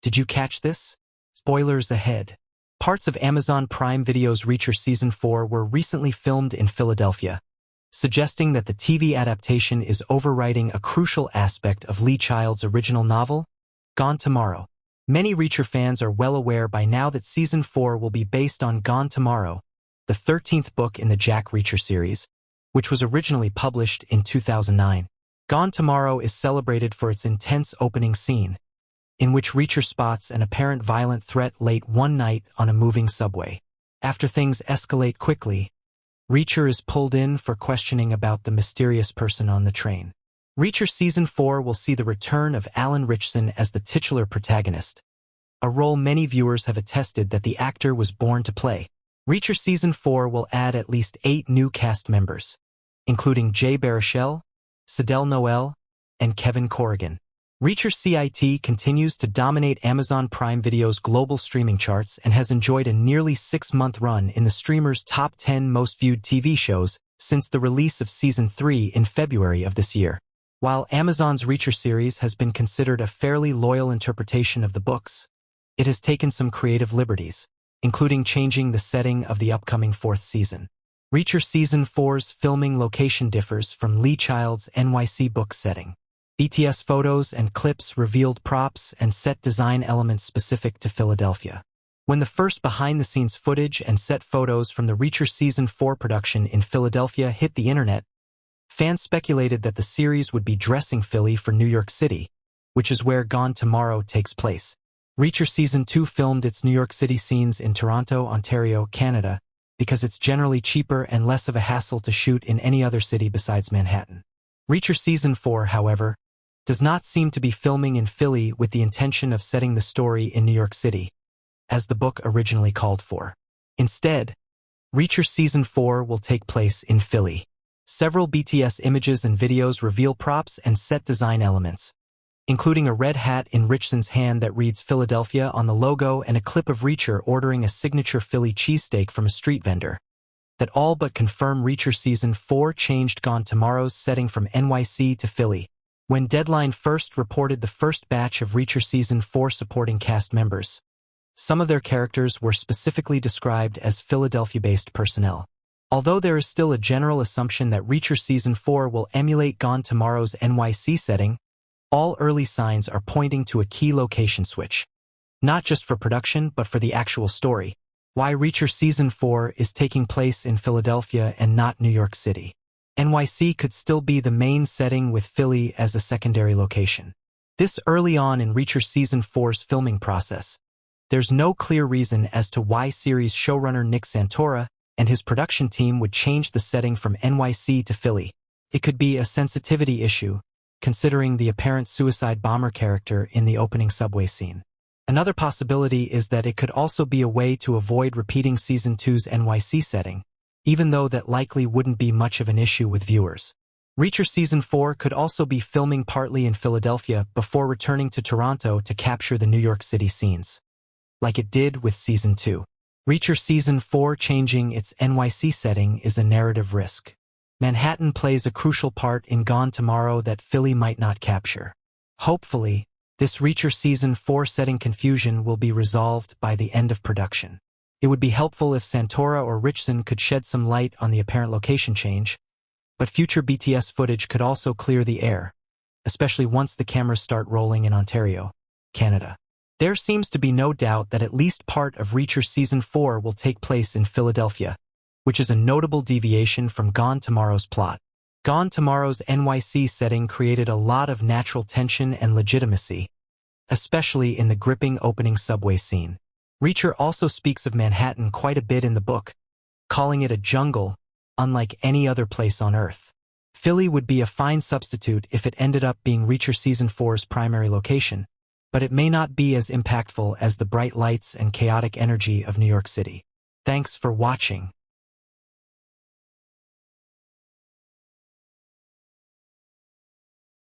Did you catch this? Spoilers ahead. Parts of Amazon Prime Video's Reacher Season 4 were recently filmed in Philadelphia, suggesting that the TV adaptation is overwriting a crucial aspect of Lee Child's original novel, Gone Tomorrow. Many Reacher fans are well aware by now that Season 4 will be based on Gone Tomorrow, the 13th book in the Jack Reacher series, which was originally published in 2009. Gone Tomorrow is celebrated for its intense opening scene, in which Reacher spots an apparent violent threat late one night on a moving subway. After things escalate quickly, Reacher is pulled in for questioning about the mysterious person on the train. Reacher Season 4 will see the return of Alan Ritchson as the titular protagonist, a role many viewers have attested that the actor was born to play. Reacher Season 4 will add at least 8 new cast members, including Jay Baruchel, Sidel Noel, and Kevin Corrigan. Reacher CIT continues to dominate Amazon Prime Video's global streaming charts and has enjoyed a nearly 6-month run in the streamer's top 10 most viewed TV shows since the release of Season 3 in February of this year. While Amazon's Reacher series has been considered a fairly loyal interpretation of the books, it has taken some creative liberties, including changing the setting of the upcoming 4th season. Reacher Season 4's filming location differs from Lee Child's NYC book setting. BTS photos and clips revealed props and set design elements specific to Philadelphia. When the first behind-the-scenes footage and set photos from the Reacher Season 4 production in Philadelphia hit the internet, fans speculated that the series would be dressing Philly for New York City, which is where Gone Tomorrow takes place. Reacher Season 2 filmed its New York City scenes in Toronto, Ontario, Canada, because it's generally cheaper and less of a hassle to shoot in any other city besides Manhattan. Reacher Season 4, however, does not seem to be filming in Philly with the intention of setting the story in New York City, as the book originally called for. Instead, Reacher Season 4 will take place in Philly. Several BTS images and videos reveal props and set design elements, including a red hat in Richson's hand that reads Philadelphia on the logo and a clip of Reacher ordering a signature Philly cheesesteak from a street vendor, that all but confirm Reacher Season 4 changed Gone Tomorrow's setting from NYC to Philly. When Deadline first reported the first batch of Reacher Season 4 supporting cast members, some of their characters were specifically described as Philadelphia-based personnel. Although there is still a general assumption that Reacher Season 4 will emulate Gone Tomorrow's NYC setting, all early signs are pointing to a key location switch, not just for production but for the actual story. Why Reacher Season 4 is taking place in Philadelphia and not New York City. NYC could still be the main setting with Philly as a secondary location. This early on in Reacher Season 4's filming process, there's no clear reason as to why series showrunner Nick Santora and his production team would change the setting from NYC to Philly. It could be a sensitivity issue, considering the apparent suicide bomber character in the opening subway scene. Another possibility is that it could also be a way to avoid repeating Season 2's NYC setting, even though that likely wouldn't be much of an issue with viewers. Reacher Season 4 could also be filming partly in Philadelphia before returning to Toronto to capture the New York City scenes, like it did with Season 2. Reacher Season 4 changing its NYC setting is a narrative risk. Manhattan plays a crucial part in Gone Tomorrow that Philly might not capture. Hopefully, this Reacher Season 4 setting confusion will be resolved by the end of production. It would be helpful if Santora or Richson could shed some light on the apparent location change, but future BTS footage could also clear the air, especially once the cameras start rolling in Ontario, Canada. There seems to be no doubt that at least part of Reacher Season 4 will take place in Philadelphia, which is a notable deviation from Gone Tomorrow's plot. Gone Tomorrow's NYC setting created a lot of natural tension and legitimacy, especially in the gripping opening subway scene. Reacher also speaks of Manhattan quite a bit in the book, calling it a jungle, unlike any other place on Earth. Philly would be a fine substitute if it ended up being Reacher Season 4's primary location, but it may not be as impactful as the bright lights and chaotic energy of New York City. Thanks for watching.